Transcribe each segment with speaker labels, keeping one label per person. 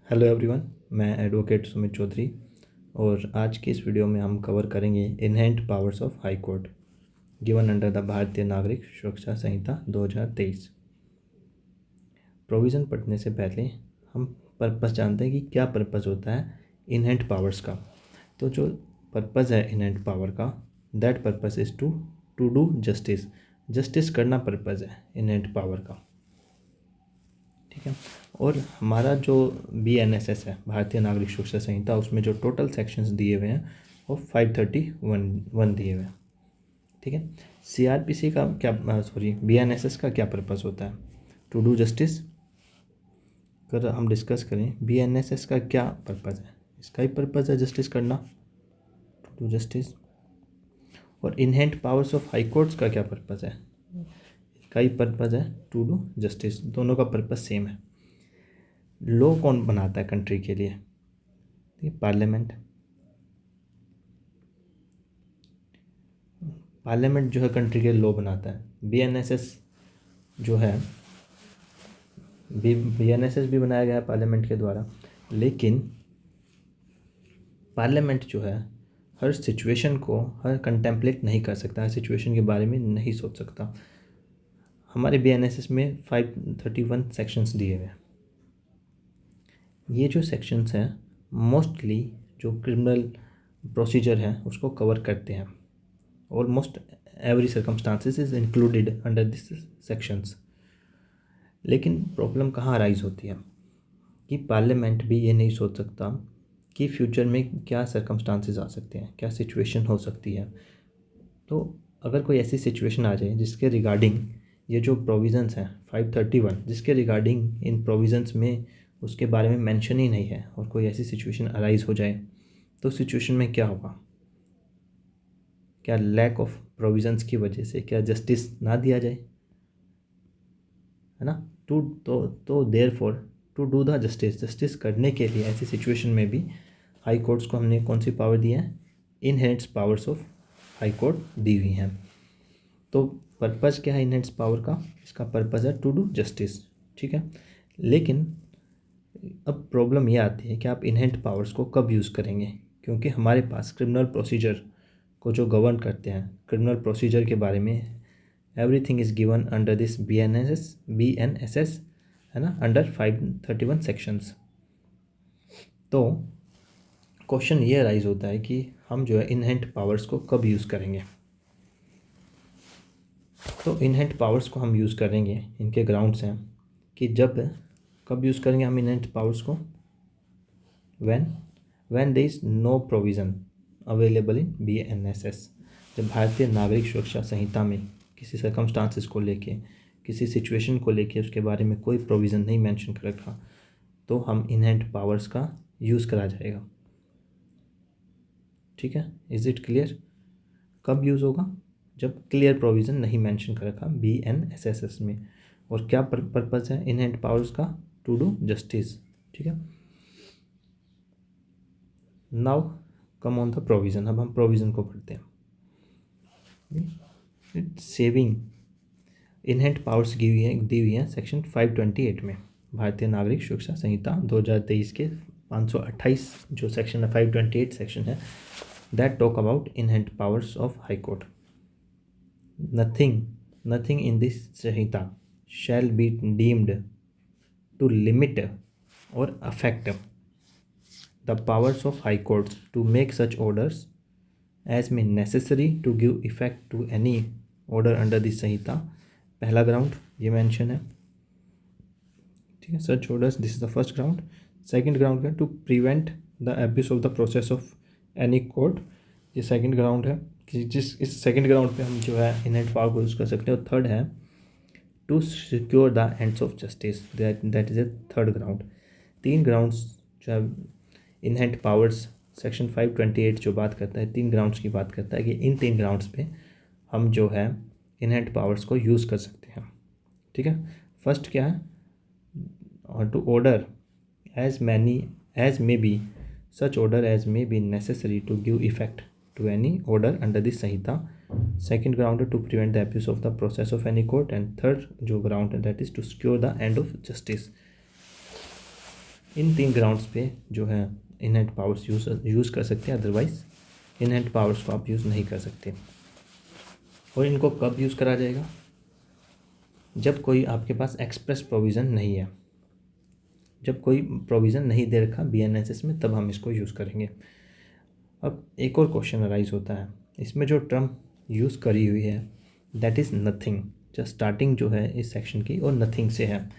Speaker 1: Hello everyone, मैं advocate Sumit Chaudhary और आज की इस वीडियो में हम कवर करेंगे inherent powers of high court given under the भारतीय नागरिक सुरक्षा संहिता 2023। प्रोविज़न पढ़ने से पहले हम पर्पस जानते हैं कि क्या पर्पस होता है इनहेरेंट पावर्स का। तो जो पर्पस है इनहेरेंट पावर का, that purpose is to do justice करना पर्पस है इनहेरेंट पावर का। ठीक है। और हमारा जो BNSS है, भारतीय नागरिक सुरक्षा संहिता, उसमें जो टोटल सेक्शंस दिए हुए हैं वो 531 दिए हुए हैं। ठीक है। CRPC का क्या BNSS का क्या पर्पस होता है? To do justice. अगर हम डिस्कस करें BNSS का क्या पर्पस है, इसका ही पर्पस है जस्टिस करना, टू डू जस्टिस। और inherent powers of high courts का क्या पर्पस है? इसका ही पर्पस है टू डू जस्टिस। दोनों का पर्पस सेम है। लॉ कौन बनाता है कंट्री के लिए? पार्लियामेंट। पार्लियामेंट जो है कंट्री के लॉ बनाता है। BNSS जो है BNSS भी बनाया गया है पार्लियामेंट के द्वारा, लेकिन पार्लियामेंट जो है हर सिचुएशन को कंटेम्पलेट नहीं कर सकता, हर सिचुएशन के बारे में नहीं सोच सकता। हमारे BNSS में 531 सेक्शंस दिए हुए हैं। ये जो सेक्शंस हैं मोस्टली जो क्रिमिनल प्रोसीजर है उसको कवर करते हैं। Almost every circumstances is included under this sections. लेकिन प्रॉब्लम कहाँ अराइज होती है कि पार्लियामेंट भी ये नहीं सोच सकता कि फ्यूचर में क्या सर्कमस्टांसेस आ सकते हैं, क्या सिचुएशन हो सकती है। तो अगर कोई ऐसी सिचुएशन आ जाए जिसके रिगार्डिंग ये जो प्रोविज़न्स हैं 531, जिसके रिगार्डिंग इन प्रोविज़न्स में उसके बारे में मेंशन ही नहीं है, और कोई ऐसी सिचुएशन अराइज हो जाए, तो सिचुएशन में क्या होगा? क्या लैक ऑफ प्रोविज़न्स की वजह से क्या जस्टिस ना दिया जाए, है ना? तो therefore to do the justice करने के लिए ऐसी सिचुएशन में भी हाई कोर्ट्स को हमने कौन सी पावर दी है? Inherent powers of high court दी हुई हैं। तो पर्पज़ क्या है इनहेरेंट पावर का? इसका पर्पज़ है टू डू जस्टिस। ठीक है। लेकिन अब प्रॉब्लम ये आती है कि आप इनहेरेंट पावर्स को कब यूज़ करेंगे, क्योंकि हमारे पास क्रिमिनल प्रोसीजर को जो गवर्न करते हैं, क्रिमिनल प्रोसीजर के बारे में everything is given under this BNSS, है ना, अंडर 531 सेक्शंस। तो क्वेश्चन ये राइज होता है कि हम जो है इनहेरेंट पावर्स को कब यूज़ करेंगे। तो इनहेरेंट पावर्स को हम यूज़ करेंगे, इनके ग्राउंड्स हैं कि कब यूज़ करेंगे हम इनहेरेंट पावर्स को? When there is no provision available in BNSS। जब भारतीय नागरिक सुरक्षा संहिता में किसी सर्कमस्टांसिस को लेके, किसी सिचुएशन को लेके उसके बारे में कोई प्रोविज़न नहीं मेंशन कर रखा, तो हम इनहेरेंट पावर्स का यूज़ करा जाएगा। ठीक है, इज़ इट क्लियर? कब यूज़ होगा? जब क्लियर प्रोविज़न नहीं मेंशन कर रखा BNSS में। और क्या पर्पज़ है इनहेरेंट पावर्स का? To do justice. ठीक है। Now come on the provision. अब हम प्रोविज़न को पढ़ते हैं। सेविंग इनहेरेंट पावर्स दी हुई हैं सेक्शन 528 में, भारतीय नागरिक सुरक्षा संहिता 2023 के 528 जो सेक्शन है, 528 सेक्शन है, that talk about inherent powers of high court. Nothing in this Samhita shall be deemed to limit or affect the powers of high courts to make such orders as may necessary to give effect to any order under this संहिता। पहला ground ये mention है। ठीक है, such orders, this is the first ground. Second ground है to prevent the abuse of the process of any court. ये second ground है कि इस सेकंड ग्राउंड पे हम जो है इनहेरेंट पावर को यूज़ कर सकते हैं। और थर्ड है to secure the ends of justice, that is a third ground. तीन ग्राउंड्स जो है इनहेरेंट पावर्स सेक्शन 528 जो बात करता है, तीन ग्राउंड्स की बात करता है कि इन तीन ग्राउंड्स पे हम जो है इनहेरेंट पावर्स को यूज़ कर सकते हैं। ठीक है। फर्स्ट क्या है? और to order as may be such order as may be necessary to give effect to any order under this संहिता। सेकंड ग्राउंड है to prevent the abuse of the process of any court. And third जो ground है that is to secure the end of justice. इन 3 grounds पे जो है inherent powers use कर सकते हैं, अदरवाइज इनहेरेंट पावर्स को आप यूज़ नहीं कर सकते। और इनको कब यूज़ करा जाएगा? जब कोई आपके पास एक्सप्रेस प्रोविज़न नहीं है, जब कोई प्रोविज़न नहीं दे रखा BNSS में, तब हम इसको यूज़ करेंगे। अब एक और क्वेश्चन अराइज होता है, इसमें जो टर्म यूज़ करी हुई है दैट इज़ नथिंग, जो स्टार्टिंग जो है इस सेक्शन की और नथिंग से है।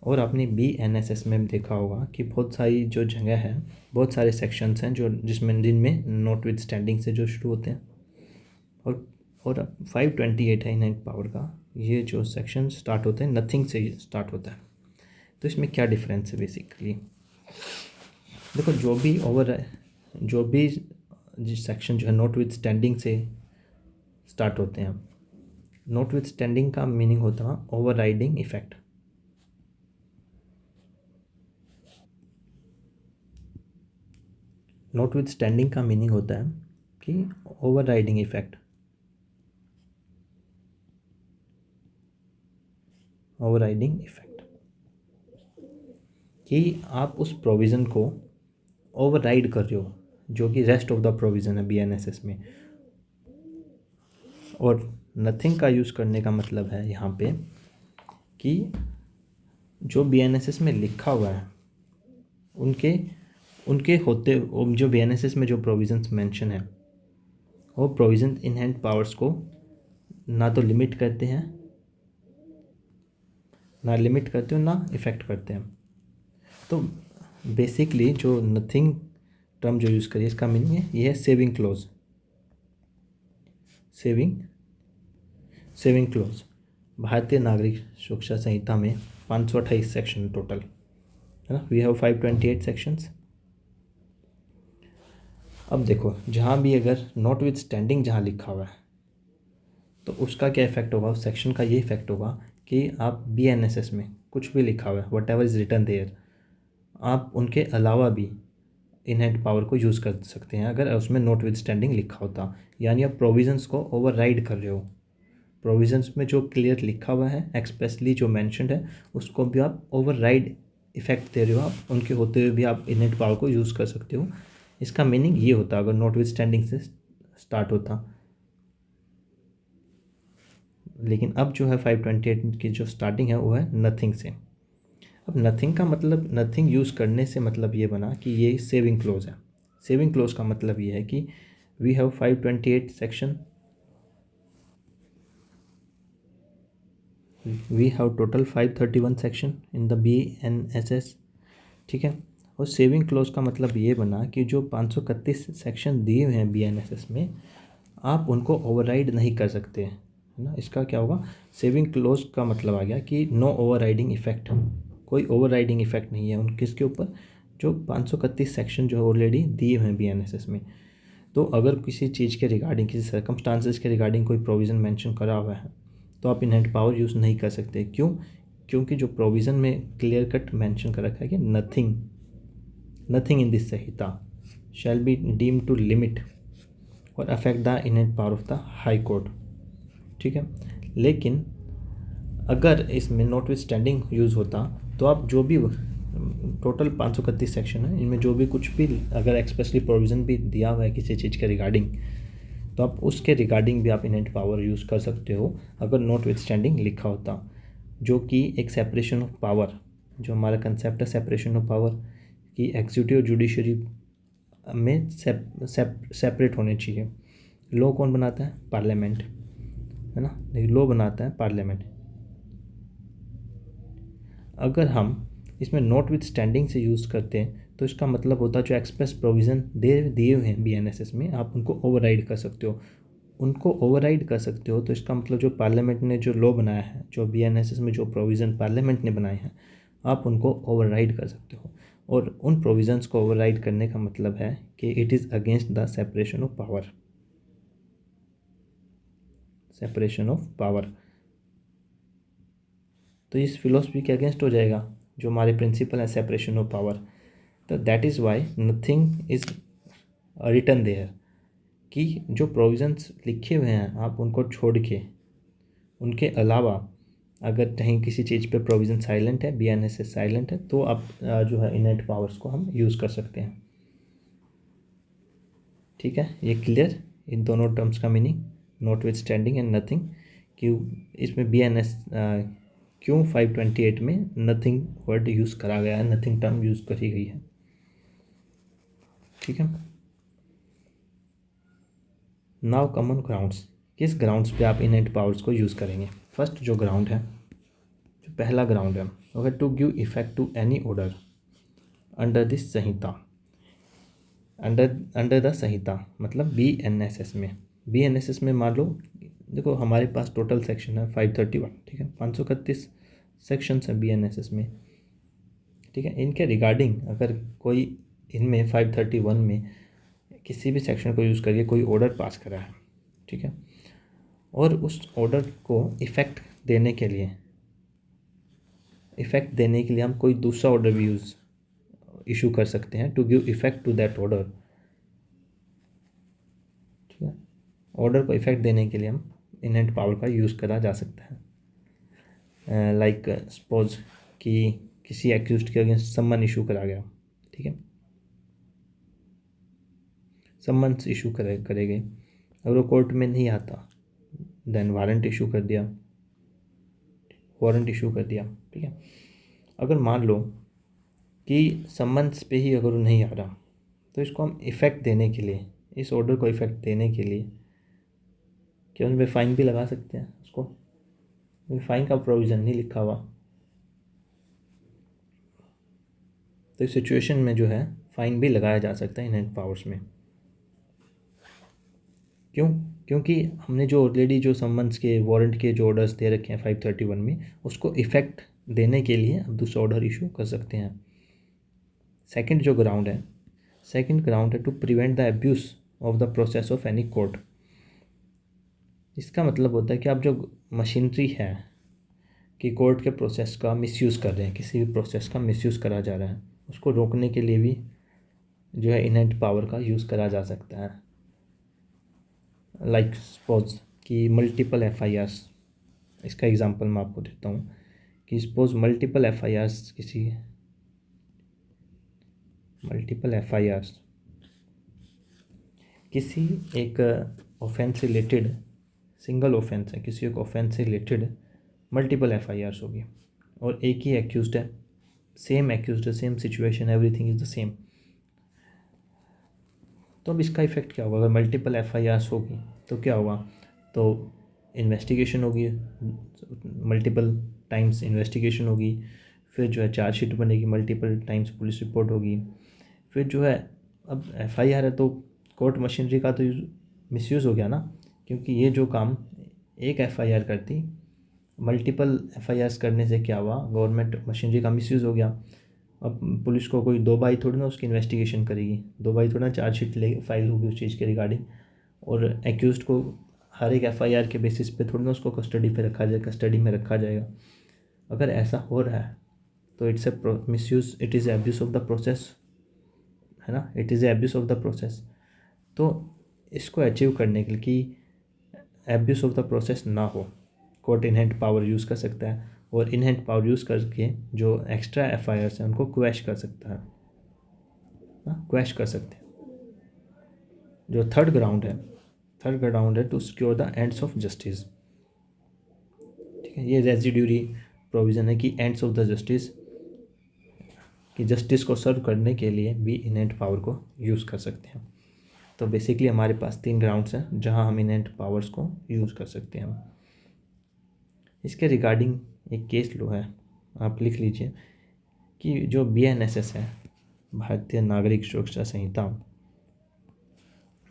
Speaker 1: और आपने BNSS में देखा होगा कि बहुत सारी जो जगह है, बहुत सारे सेक्शंस हैं जो जिनमें नॉट विद स्टैंडिंग से जो शुरू होते हैं, और 528 है इनहेरेंट पावर का, ये जो सेक्शन स्टार्ट होते हैं नथिंग से स्टार्ट होता है। तो इसमें क्या डिफरेंस है? बेसिकली देखो, जो भी जिस सेक्शन जो है नॉट विद स्टैंडिंग से स्टार्ट होते हैं, नॉट विद स्टैंडिंग का मीनिंग होता है over riding effect. Not with standing का मीनिंग होता है कि over riding effect, over riding effect, कि आप उस प्रोविज़न को ओवर राइड कर रहे हो जो कि रेस्ट ऑफ द प्रोविज़न है BNSS में। और नथिंग का यूज़ करने का मतलब है यहाँ पे कि जो BNSS में लिखा हुआ है उनके उनके होते, जो BNSS में जो प्रोविज़न्स मेंशन है वो प्रोविज़न इनहेरेंट पावर्स को ना तो लिमिट करते हैं, ना इफ़ेक्ट करते हैं। तो बेसिकली जो नथिंग टर्म जो यूज़ करिए इसका मीनिंग है ये है सेविंग क्लोज। सेविंग क्लोज भारतीय नागरिक सुरक्षा संहिता में 528 सेक्शन टोटल है ना। We have 528 sections. अब देखो, जहाँ भी अगर नॉट विद स्टैंडिंग जहाँ लिखा हुआ है तो उसका क्या इफेक्ट होगा? उस सेक्शन का ये इफेक्ट होगा कि आप BNSS में कुछ भी लिखा हुआ है, whatever is written there, आप उनके अलावा भी इनहेरेंट पावर को यूज़ कर सकते हैं अगर उसमें नॉट विद स्टैंडिंग लिखा होता। यानी आप प्रोविजंस को ओवर राइड कर रहे हो। प्रोविजंस में जो क्लियर लिखा हुआ है, एक्सप्रेसली जो मैंशनड है, उसको भी आप ओवर राइड इफेक्ट दे रहे हो। आप उनके होते हुए भी आप इनहेरेंट पावर को यूज़ कर सकते हो। इसका मीनिंग ये होता अगर नॉट विद स्टैंडिंग से स्टार्ट होता। लेकिन अब जो है 528 की जो स्टार्टिंग है वो है नथिंग से। अब नथिंग का मतलब, नथिंग यूज़ करने से मतलब ये बना कि ये सेविंग क्लोज है। सेविंग क्लोज का मतलब ये है कि we have 528 section, we have total 531 section in the BNSS, ठीक है। और सेविंग क्लोज का मतलब ये बना कि जो 531 सेक्शन दिए हुए हैं BNSS में, आप उनको ओवरराइड नहीं कर सकते, है ना। इसका क्या होगा? सेविंग क्लोज का मतलब आ गया कि नो ओवरराइडिंग इफेक्ट, कोई ओवरराइडिंग इफेक्ट नहीं है उन किसके ऊपर, जो 531 सेक्शन जो ऑलरेडी दिए हुए हैं BNSS में। तो अगर किसी चीज़ के रिगार्डिंग, किसी सर्कमस्टांसेस के रिगार्डिंग कोई प्रोविज़न मेंशन करा हुआ है तो आप इनहेरेंट पावर यूज़ नहीं कर सकते। क्यों? क्योंकि जो प्रोविज़न में क्लियर कट मेंशन कर रखा है कि नथिंग इन दिस संहिता shall be deemed to limit और affect the inherent power of the high court, ठीक है। लेकिन अगर इसमें नॉट विद स्टैंडिंग यूज़ होता तो आप जो भी टोटल 531 सेक्शन है, इनमें जो भी कुछ भी अगर एक्सप्रेसली प्रोविज़न भी दिया हुआ है किसी चीज़ के रिगार्डिंग, तो आप उसके रिगार्डिंग भी आप इनहेरेंट पावर यूज़ कर सकते हो अगर नॉट विद स्टैंडिंग लिखा होता। जो कि एक सेपरेशन ऑफ पावर, जो हमारा कंसेप्ट है सेपरेशन ऑफ पावर कि एग्जीक्यूटिव जुडिशरी में सेपरेट होने चाहिए। लॉ कौन बनाता है? पार्लियामेंट, है ना। लॉ बनाता है पार्लियामेंट। अगर हम इसमें नॉट विद स्टैंडिंग से यूज़ करते हैं तो इसका मतलब होता है जो एक्सप्रेस प्रोविज़न दिए हुए हैं BNSS में, आप उनको ओवरराइड कर सकते हो। उनको ओवरराइड कर सकते हो तो इसका मतलब जो पार्लियामेंट ने जो लॉ बनाया है, जो BNSS में जो प्रोविज़न पार्लियामेंट ने बनाए हैं, आप उनको ओवरराइड कर सकते हो। और उन प्रोविज़न्स को ओवरराइड करने का मतलब है कि it is against the separation of power, separation of power. तो इस फिलोसफी के अगेंस्ट हो जाएगा जो हमारे प्रिंसिपल है सेपरेशन ऑफ पावर। तो that is why nothing is written there, कि जो प्रोविज़न्स लिखे हुए हैं आप उनको छोड़ के, उनके अलावा अगर कहीं किसी चीज़ पे प्रोविज़न साइलेंट है, BNSS साइलेंट है, तो आप जो है इनहेरेंट पावर्स को हम यूज़ कर सकते हैं। ठीक है, ये क्लियर इन दोनों टर्म्स का meaning, not with standing and nothing. क्यों इसमें क्यों 528 में नथिंग वर्ड यूज़ करा गया है, नथिंग टर्म यूज़ करी गई है। ठीक है, नाउ कॉमन ग्राउंड्स, किस ग्राउंड्स पे आप इनहेरेंट पावर्स को यूज़ करेंगे। फर्स्ट जो ग्राउंड है, जो पहला ग्राउंड है, अगर to give effect to any order under this संहिता, अंडर द संहिता मतलब BNSS में। BNSS में मान लो, देखो हमारे पास टोटल सेक्शन है 531, ठीक है, 531 सेक्शंस हैं BNSS में। ठीक है, इनके रिगार्डिंग अगर कोई इनमें 531 में किसी भी सेक्शन को यूज़ करके कोई ऑर्डर पास करा है, ठीक है, और उस ऑर्डर को इफ़ेक्ट देने के लिए हम कोई दूसरा ऑर्डर भी इशू कर सकते हैं to give effect to that order. ठीक है, ऑर्डर को इफेक्ट देने के लिए हम इनहेरेंट पावर का यूज़ करा जा सकता है। लाइक सपोज कि किसी एक्यूज्ड के अगेंस्ट सम्मन इशू करा गया, ठीक है, सम्मन्स इशू करे गए, अगर वो कोर्ट में नहीं आता देन वारंट इशू कर दिया, ठीक है। अगर मान लो कि सम्मन्स पे ही अगर वो नहीं आ रहा, तो इसको हम इफ़ेक्ट देने के लिए, इस ऑर्डर को इफ़ेक्ट देने के लिए क्या उन पर फ़ाइन भी लगा सकते हैं उसको, फ़ाइन का प्रोविज़न नहीं लिखा हुआ, तो इस सिचुएशन में जो है फ़ाइन भी लगाया जा सकता है इनहेरेंट पावर्स में। क्यों? क्योंकि हमने जो ऑलरेडी जो सम्मन्स के वारंट के जो ऑर्डर्स दे रखे हैं 531 में, उसको इफ़ेक्ट देने के लिए अब दूसरा ऑर्डर इशू कर सकते हैं। सेकंड ग्राउंड है to prevent the abuse of the process of any court. इसका मतलब होता है कि आप जो मशीनरी है कि कोर्ट के प्रोसेस का मिसयूज़ कर रहे हैं, किसी भी प्रोसेस का मिसयूज़ करा जा रहा है, उसको रोकने के लिए भी जो है इनहेरेंट पावर का यूज़ करा जा सकता है। लाइक सपोज कि मल्टीपल FIRs, इसका एग्जांपल मैं आपको देता हूँ कि सपोज मल्टीपल FIRs किसी एक ऑफेंस से रिलेटेड, सिंगल ऑफेंस है, किसी एक ऑफेंस से रिलेटेड मल्टीपल FIRs होगी और एक ही एक्यूज्ड है, same situation, everything is the same. तो अब इसका इफेक्ट क्या होगा, अगर मल्टीपल FIRs होगी तो क्या होगा, तो इन्वेस्टिगेशन होगी, मल्टीपल टाइम्स इन्वेस्टिगेशन होगी, फिर जो है चार्जशीट बनेगी, मल्टीपल टाइम्स पुलिस रिपोर्ट होगी, फिर जो है अब FIR है तो कोर्ट मशीनरी का तो मिसयूज़ हो गया ना, क्योंकि ये जो काम एक FIR करती, मल्टीपल FIRs करने से क्या हुआ, गवर्नमेंट मशीनरी का मिसयूज़ हो गया। अब पुलिस को कोई दो बाई थोड़ी ना उसकी इन्वेस्टिगेशन करेगी, दो बाई थोड़ा चार्जशीट ले फाइल होगी उस चीज़ के रिगार्डिंग, और एक्यूज्ड को हर एक FIR के बेसिस पे थोड़ी ना उसको कस्टडी में रखा जाएगा। अगर ऐसा हो रहा है तो it's a misuse, it is abuse of the process, है ना, it is abuse of the process. तो इसको अचीव करने के लिए कि एब्यूज़ ऑफ द प्रोसेस ना हो, कोर्ट इनहेरेंट पावर यूज़ कर सकता है, और इनहेरेंट पावर यूज़ करके जो एक्स्ट्रा FIRs हैं उनको क्वैश कर सकता है, क्वैश कर सकते हैं। जो थर्ड ग्राउंड है to secure the ends of justice. ठीक है, ये रेजिड्यूरी प्रोविज़न है कि एंड्स ऑफ द जस्टिस, कि जस्टिस को सर्व करने के लिए भी इनहेरेंट पावर को यूज़ कर सकते हैं। तो बेसिकली हमारे पास 3 ग्राउंड्स हैं जहां हम इनहेरेंट पावर्स को यूज़ कर सकते हैं। इसके रिगार्डिंग एक केस लो है, आप लिख लीजिए कि जो BNSS है, भारतीय नागरिक सुरक्षा संहिता,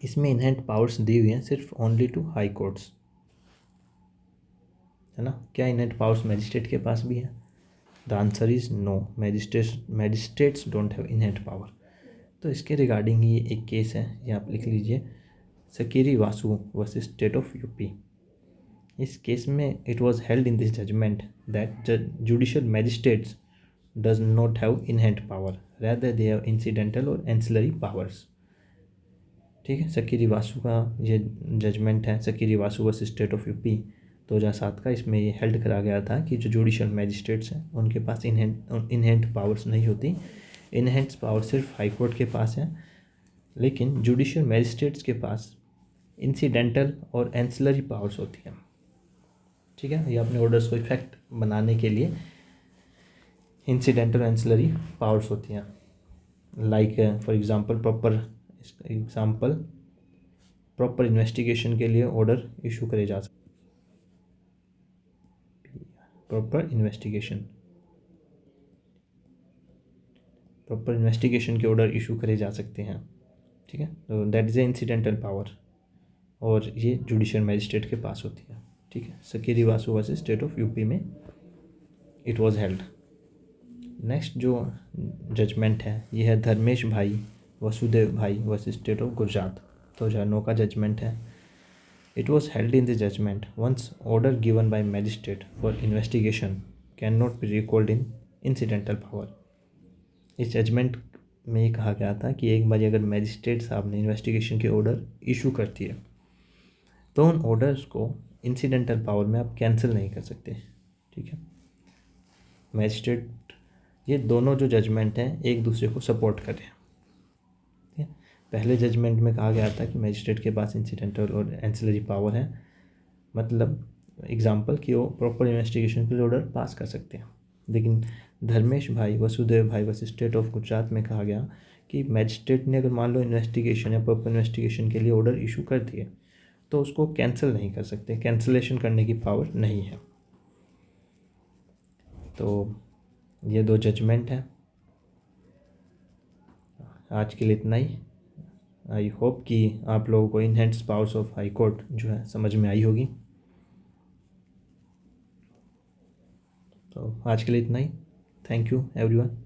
Speaker 1: इसमें इनहेरेंट पावर्स दी हुई हैं सिर्फ ओनली टू हाई कोर्ट्स, है ना। क्या इनहेरेंट पावर्स मैजिस्ट्रेट के पास भी है? The answer is no, magistrates don't have inherent power. तो इसके रिगार्डिंग ये एक केस है, ये आप लिख लीजिए, Sakiri Vasu versus state of UP. इस केस में it was held in this judgment that judicial magistrates does not have inherent power, rather they have incidental और ancillary powers। ठीक है, सकीरी वासु का ये जजमेंट है, Sakiri Vasu versus state of UP. 2007 का। इसमें ये हेल्ड करा गया था कि जो जुडिशियल मैजिस्ट्रेट्स हैं उनके पास इनहेंट पावर्स नहीं होती। इनहेंट पावर सिर्फ हाई कोर्ट के पास है, लेकिन जुडिशियल मैजिस्ट्रेट्स के पास इंसिडेंटल और एंसिलरी पावर्स होती हैं। ठीक है, ये अपने ऑर्डर्स को इफेक्ट बनाने के लिए इंसिडेंटल एंसिलरी पावर्स होती हैं। Like for example proper investigation के लिए ऑर्डर इशू करे जा सकते। प्रॉपर इन्वेस्टिगेशन के ऑर्डर इशू करे जा सकते हैं। ठीक है, तो that is A incidental power, और ये जुडिशियल मैजिस्ट्रेट के पास होती है। ठीक है, Sakiri Vasu versus state of UP में इट वाज हेल्ड। नेक्स्ट जो जजमेंट है ये है धर्मेश भाई वसुदेव भाई वर्सेस स्टेट ऑफ गुजरात, 2009 का जजमेंट है। It was held in the judgement once order given by magistrate for investigation can not be recalled in incidental power. इस जजमेंट में ये कहा गया था कि एक बार अगर मैजिस्ट्रेट साहब ने इन्वेस्टिगेशन के ऑर्डर इशू करती है तो उन ऑर्डर्स को इंसिडेंटल पावर में आप कैंसिल नहीं कर सकते। ठीक है, मैजिस्ट्रेट, ये दोनों जो जजमेंट हैं एक दूसरे को सपोर्ट कर रहे हैं। ठीक है, पहले जजमेंट में कहा गया था कि मैजिस्ट्रेट के पास इंसिडेंटल और एंसिलरी पावर है, मतलब एग्जांपल कि वो प्रॉपर इन्वेस्टिगेशन के लिए ऑर्डर पास कर सकते हैं। लेकिन धर्मेश भाई वसुदेव भाई वर्सेस स्टेट ऑफ गुजरात में कहा गया कि मैजिस्ट्रेट ने अगर मान लो इन्वेस्टिगेशन या प्रॉपर इन्वेस्टिगेशन के लिए ऑर्डर इशू कर दिए तो उसको कैंसिल नहीं कर सकते, कैंसिलेशन करने की पावर नहीं है। तो ये दो जजमेंट हैं। आज के लिए इतना ही। आई होप कि आप लोगों को enhance powers of high court जो है समझ में आई होगी। तो आज के लिए इतना ही। Thank you everyone.